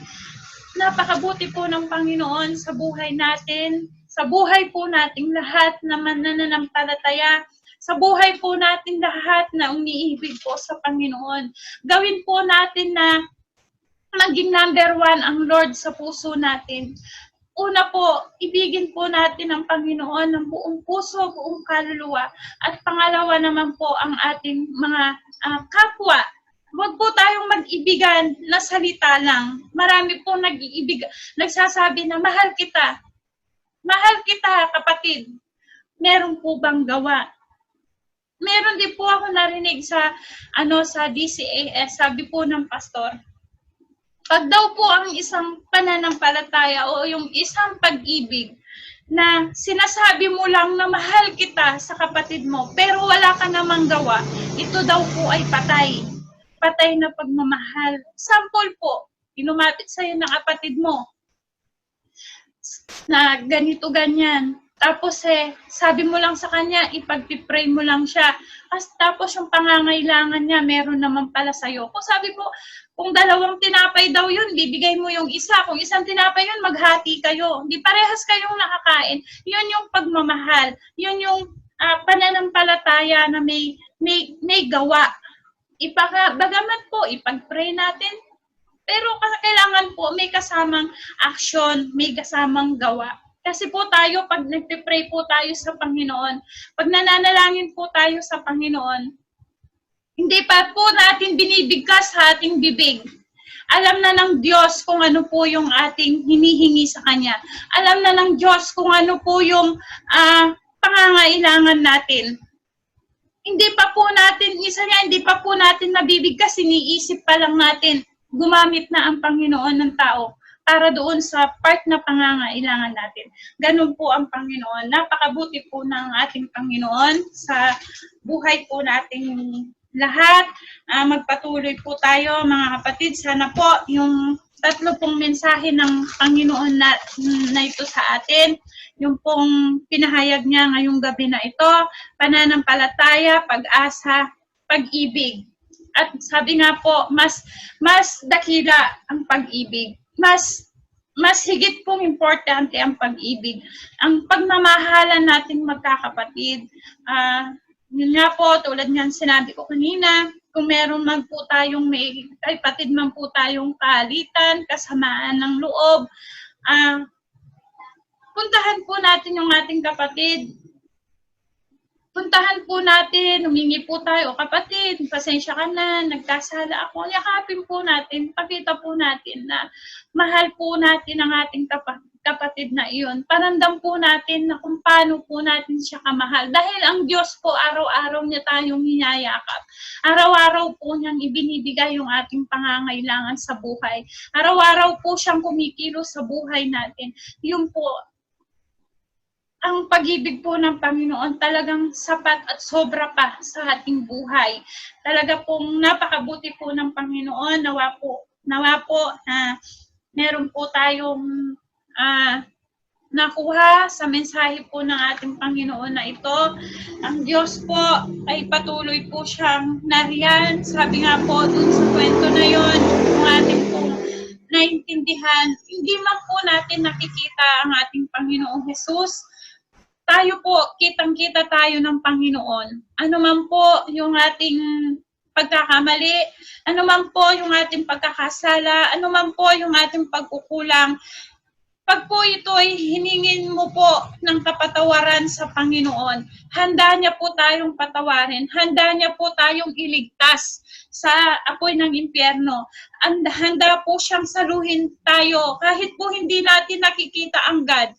Napakabuti po ng Panginoon sa buhay natin, sa buhay po nating lahat na mananampalataya, sa buhay po natin lahat na umiibig po sa Panginoon. Gawin po natin na maging number 1 ang Lord sa puso natin. Una po, ibigin po natin ang Panginoon ng buong puso, buong kaluluwa. At pangalawa naman po ang ating mga kapwa. Huwag po tayong mag-ibigan na salita lang. Marami po nagsasabi na mahal kita. Mahal kita, kapatid. Meron po bang gawa? Meron din po ako narinig sa DCAS, sabi po ng pastor. Pag daw po ang isang pananampalataya o yung isang pag-ibig na sinasabi mo lang na mahal kita sa kapatid mo pero wala ka namang gawa, ito daw po ay patay. Patay na pagmamahal. Sample po, inumapit sa'yo ng kapatid mo na ganito ganyan. Tapos sabi mo lang sa kanya, ipag-pray mo lang siya. Tapos yung pangangailangan niya, meron naman pala sa'yo. Kung sabi mo, kung 2 tinapay daw yun, bibigay mo yung isa. Kung 1 tinapay yun, maghati kayo. Hindi parehas kayong nakakain. Yun yung pagmamahal. Yun yung pananampalataya na may gawa. Bagamat po, ipag-pray natin. Pero kailangan po may kasamang action, may kasamang gawa. Kasi po tayo, pag nagpe-pray po tayo sa Panginoon, pag nananalangin po tayo sa Panginoon, hindi pa po natin binibigkas sa ating bibig. Alam na ng Diyos kung ano po yung ating hinihingi sa Kanya. Alam na ng Diyos kung ano po yung pangangailangan natin. Hindi pa po natin nabibigkas, iniisip pa lang natin, gumamit na ang Panginoon ng tao para doon sa part na pangangailangan natin. Ganun po ang Panginoon. Napakabuti po ng ating Panginoon sa buhay po nating lahat. Magpatuloy po tayo mga kapatid. Sana po yung 3 pong mensahe ng Panginoon na ito sa atin, yung pong pinahayag niya ngayong gabi na ito, pananampalataya, pag-asa, pag-ibig. At sabi nga po, mas dakila ang pag-ibig. Mas higit pong importante ang pag-ibig. Ang pagmamahalan nating magkakapatid. Yun nga po, tulad nga sinabi ko kanina, kung meron man po tayong may kapatid man po tayong kaalitan, kasamaan ng loob, puntahan po natin yung ating kapatid. Puntahan po natin, humingi po tayo, kapatid, pasensya ka na, nagkasala ako. Yakapin po natin, pakita po natin na mahal po natin ang ating kapatid na iyon. Parandam po natin na kung paano po natin siya kamahal. Dahil ang Diyos po, araw-araw niya tayong hinayakap. Araw-araw po niyang ibinibigay yung ating pangangailangan sa buhay. Araw-araw po siyang kumikilos sa buhay natin. Yun po, ang pag-ibig po ng Panginoon talagang sapat at sobra pa sa ating buhay. Talaga pong napakabuti po ng Panginoon. Nawa po na meron po tayong nakuha sa mensahe po ng ating Panginoon na ito. Ang Diyos po ay patuloy po siyang nariyan. Sabi nga po dun sa kwento na yon, kung ating pong naintindihan, hindi man po natin nakikita ang ating Panginoong Jesus, tayo po, kitang-kita tayo ng Panginoon. Ano man po yung ating pagkakamali, ano man po yung ating pagkakasala, ano man po yung ating pagkukulang, pag po ito ay hiningin mo po ng kapatawaran sa Panginoon, handa niya po tayong patawarin, handa niya po tayong iligtas sa apoy ng impyerno. Handa po siyang saluhin tayo kahit po hindi natin nakikita ang God.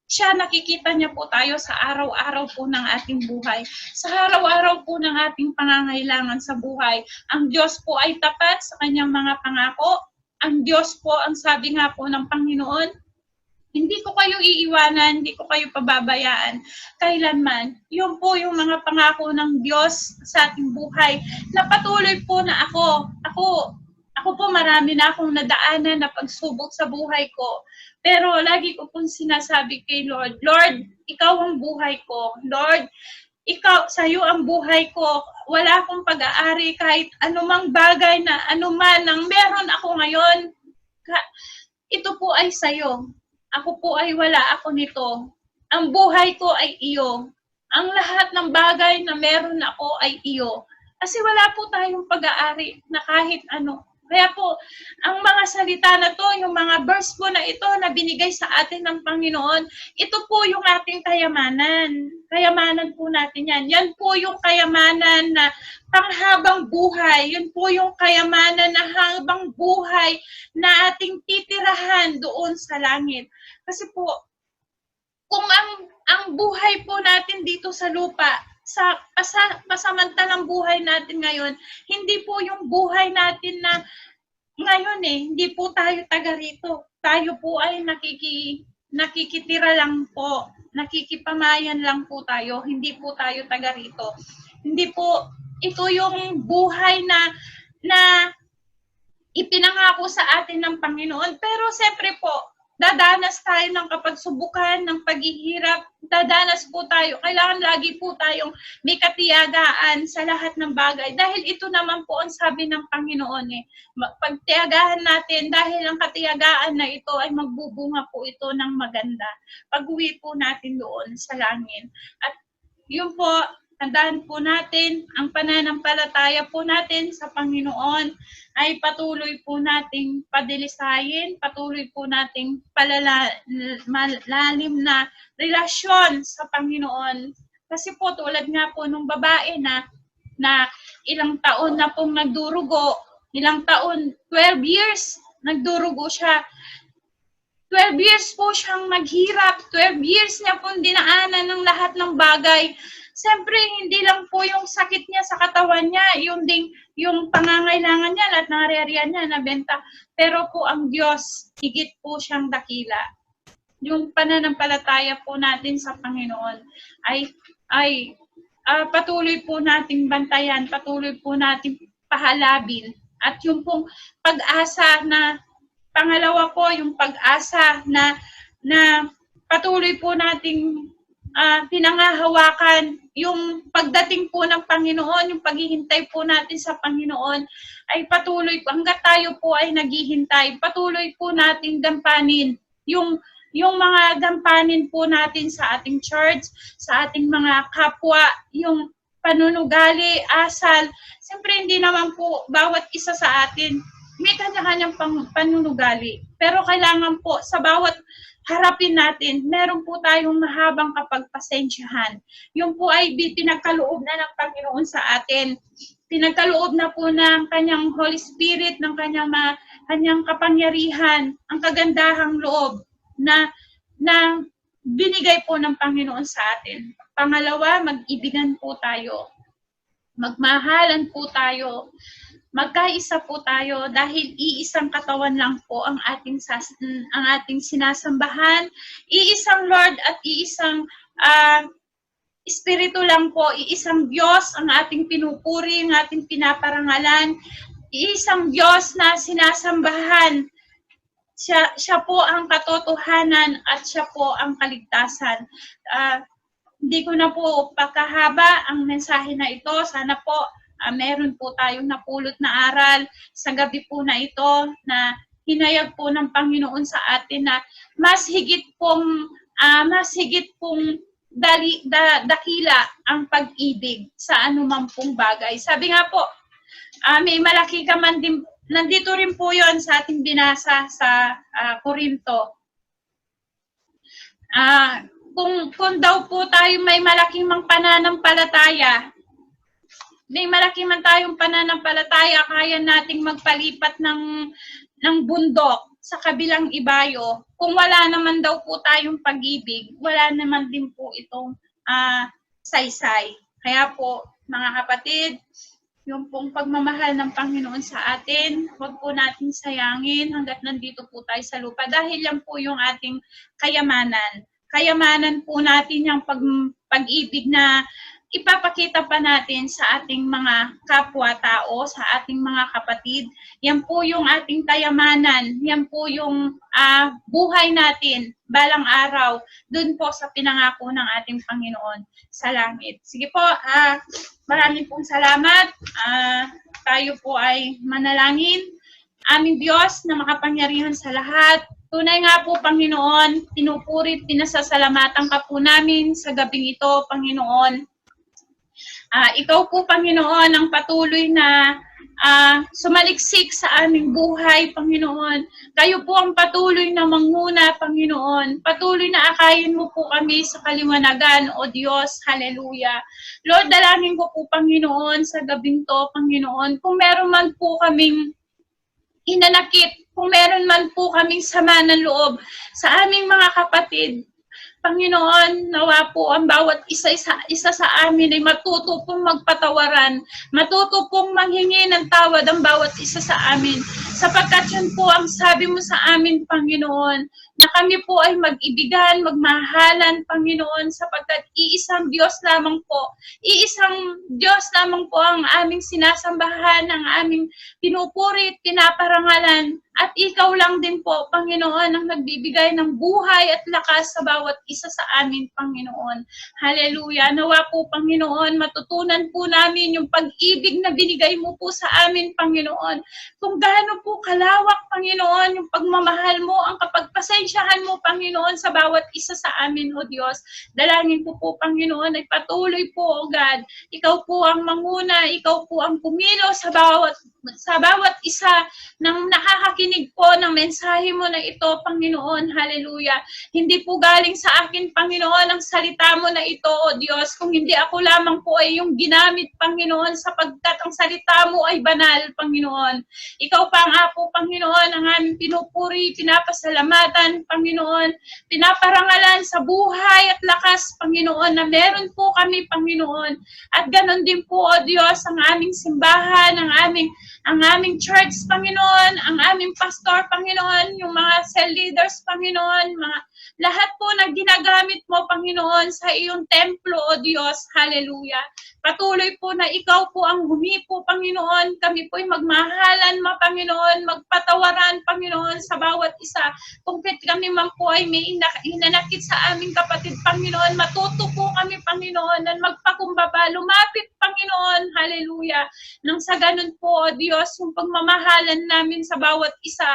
Siya, nakikita niya po tayo sa araw-araw po ng ating buhay. Sa araw-araw po ng ating pangangailangan sa buhay. Ang Diyos po ay tapat sa kanyang mga pangako. Ang Diyos po, ang sabi nga po ng Panginoon, hindi ko kayo iiwanan, hindi ko kayo pababayaan kailanman. Yun po yung mga pangako ng Diyos sa ating buhay. Na patuloy po na ako po marami na akong nadaanan na pagsubok sa buhay ko. Pero lagi ko pong sinasabi kay Lord, Lord, ikaw ang buhay ko. Lord, ikaw, sa'yo ang buhay ko. Wala akong pag-aari kahit anumang bagay na anuman ang meron ako ngayon. Ito po ay sa'yo. Ako po ay wala ako nito. Ang buhay ko ay iyo. Ang lahat ng bagay na meron ako ay iyo. Kasi wala po tayong pag-aari na kahit ano. Kaya po, ang mga salita na to, yung mga verse po na ito na binigay sa atin ng Panginoon, ito po yung ating kayamanan. Kayamanan po natin yan. Yan po yung kayamanan na panghabang buhay. Yun po yung kayamanan na habang buhay na ating titirahan doon sa langit. Kasi po, kung ang buhay po natin dito sa lupa, sa pasamantalang buhay natin ngayon, hindi po yung buhay natin na ngayon hindi po tayo taga rito. Tayo po ay nakikitira lang po, nakikipamayan lang po tayo, hindi po tayo taga rito. Hindi po, ito yung buhay na ipinangako sa atin ng Panginoon. Pero siyempre po, dadanas tayo ng kapagsubukan, ng paghihirap, dadanas po tayo. Kailangan lagi po tayong may katiyagaan sa lahat ng bagay. Dahil ito naman po ang sabi ng Panginoon pagtiyagahan natin, dahil ang katiyagaan na ito ay magbubunga po ito ng maganda. Pag-uwi po natin doon sa langit. At yun po, tandaan po natin, ang pananampalataya po natin sa Panginoon ay patuloy po nating padilisayin, patuloy po nating malalim na relasyon sa Panginoon. Kasi po, tulad nga po nung babae na ilang taon na pong nagdurugo, ilang taon, 12 years, nagdurugo siya. 12 years po siyang naghirap, 12 years niya pong dinaanan ng lahat ng bagay. Siyempre, hindi lang po yung sakit niya sa katawan niya, yung pangangailangan niya, lahat ng area niya nabenta. Pero po ang Diyos, higit po siyang dakila. Yung pananampalataya po natin sa Panginoon ay patuloy po nating bantayan, patuloy po nating pahalabin. At yung pong pag-asa na, pangalawa po, yung pag-asa na patuloy po nating pinangahawakan, yung pagdating po ng Panginoon, yung paghihintay po natin sa Panginoon, ay patuloy po, hanggat tayo po ay naghihintay, patuloy po natin gampanin yung mga gampanin po natin sa ating church, sa ating mga kapwa, yung panunugali, asal. Siyempre, hindi naman po bawat isa sa atin may kanya-kanyang panunugali. Pero kailangan po sa bawat harapin natin, meron po tayong mahabang kapagpasensyahan. Yung po ay pinagkaloob na ng Panginoon sa atin. Pinagkaloob na po ng kanyang Holy Spirit, ng kanyang kapangyarihan, ang kagandahang loob na binigay po ng Panginoon sa atin. Pangalawa, mag-ibigan po tayo. Magmahalan po tayo. Magkaisa po tayo dahil iisang katawan lang po ang ating sinasambahan. Iisang Lord at iisang Espiritu lang po, iisang Diyos ang ating pinupuri, ang ating pinaparangalan. Iisang Diyos na sinasambahan. Siya po ang katotohanan at siya po ang kaligtasan. Hindi ko na po pakahaba ang mensahe na ito. Sana po meron po tayong napulot na aral sa gabi po na ito na hinayag po ng Panginoon sa atin na mas higit pong dakila ang pag-ibig sa anumang pong bagay. Sabi nga po, may malaki ka man din, nandito rin po yon sa ating binasa sa Korinto. Kung daw po tayo may malaking mang pananampalataya, may malaki man tayong pananampalataya, kaya nating magpalipat ng bundok sa kabilang ibayo. Kung wala naman daw po tayong pag-ibig, wala naman din po itong saysay. Kaya po, mga kapatid, yung pong pagmamahal ng Panginoon sa atin, huwag po natin sayangin hanggat nandito po tayo sa lupa. Dahil yan po yung ating kayamanan. Kayamanan po natin yung pag-ibig na ipapakita pa natin sa ating mga kapwa-tao, sa ating mga kapatid. Yan po yung ating kayamanan. Yan po yung buhay natin balang araw dun po sa pinangako ng ating Panginoon sa langit. Sige po, maraming pong salamat. Tayo po ay manalangin. Aming Diyos na makapangyarihan sa lahat, tunay nga po, Panginoon, pinupuri, pinasasalamatan ka po namin sa gabing ito, Panginoon. Ikaw po, Panginoon, ang patuloy na sumaliksik sa aming buhay, Panginoon. Kayo po ang patuloy na manguna, Panginoon. Patuloy na akayin mo po kami sa kaliwanagan, O Diyos. Hallelujah. Lord, dalangin ko po, Panginoon, sa gabing to, Panginoon, kung meron man po kaming hinanakit, kung meron man po kaming sama ng loob sa aming mga kapatid, Panginoon, nawa po ang bawat isa sa amin ay matuto pong magpatawaran, matuto pong manghingi ng tawad ang bawat isa sa amin. Sapagkat yun po ang sabi mo sa amin, Panginoon, na kami po ay mag-ibigan, magmahalan, Panginoon, sapagkat iisang Diyos lamang po. Iisang Diyos lamang po ang aming sinasambahan, ang aming pinupuri, pinaparangalan. At ikaw lang din po, Panginoon, ang nagbibigay ng buhay at lakas sa bawat isa sa amin, Panginoon. Hallelujah. Nawa po, Panginoon, matutunan po namin yung pag-ibig na binigay mo po sa amin, Panginoon. Kung gaano po kalawak, Panginoon, yung pagmamahal mo, ang kapagpasensyahan mo, Panginoon, sa bawat isa sa amin, O Diyos. Dalangin ko po, Panginoon, ay patuloy po, O God. Ikaw po ang manguna, ikaw po ang pumilo sa bawat isa ng nakakakinig po ng mensahe mo na ito, Panginoon. Hallelujah. Hindi po galing sa akin, Panginoon, ang salita mo na ito, O Diyos. Kung hindi ako lamang po ay yung ginamit, Panginoon, sapagkat ang salita mo ay banal, Panginoon. Ikaw pa nga po, Panginoon, ang aming pinupuri, pinapasalamatan, Panginoon, pinaparangalan sa buhay at lakas, Panginoon, na meron po kami, Panginoon. At ganon din po, O Diyos, ang aming simbahan, ang aming church, Panginoon, ang aming pastor, Panginoon, yung mga cell leaders, Panginoon, lahat po na ginagamit mo, Panginoon, sa iyong templo, O Diyos. Hallelujah. Patuloy po na ikaw po ang humipo, Panginoon. Kami po'y magmahalan, Panginoon, magpatawaran, Panginoon, sa bawat isa. Kung kami man po ay may hinanakit sa aming kapatid, Panginoon, matuto po kami, Panginoon, na magpakumbaba, lumapit, Panginoon. Hallelujah. Nang sa ganun po, O Diyos, yung pagmamahalan namin sa bawat isa,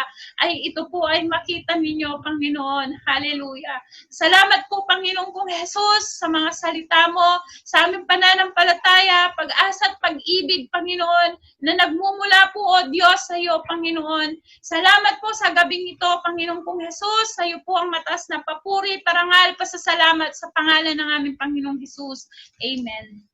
ay ito po ay makita ninyo, Panginoon. Hallelujah. Salamat po, Panginoon kong Jesus, sa mga salita mo, sa aming pananampalataya, pag-asa at pag-ibig, Panginoon, na nagmumula po, O Diyos, sa iyo, Panginoon. Salamat po sa gabing ito, Panginoon kong Jesus, sa iyo po ang mataas na papuri, parangal, pasasalamat sa pangalan ng aming Panginoong Jesus. Amen.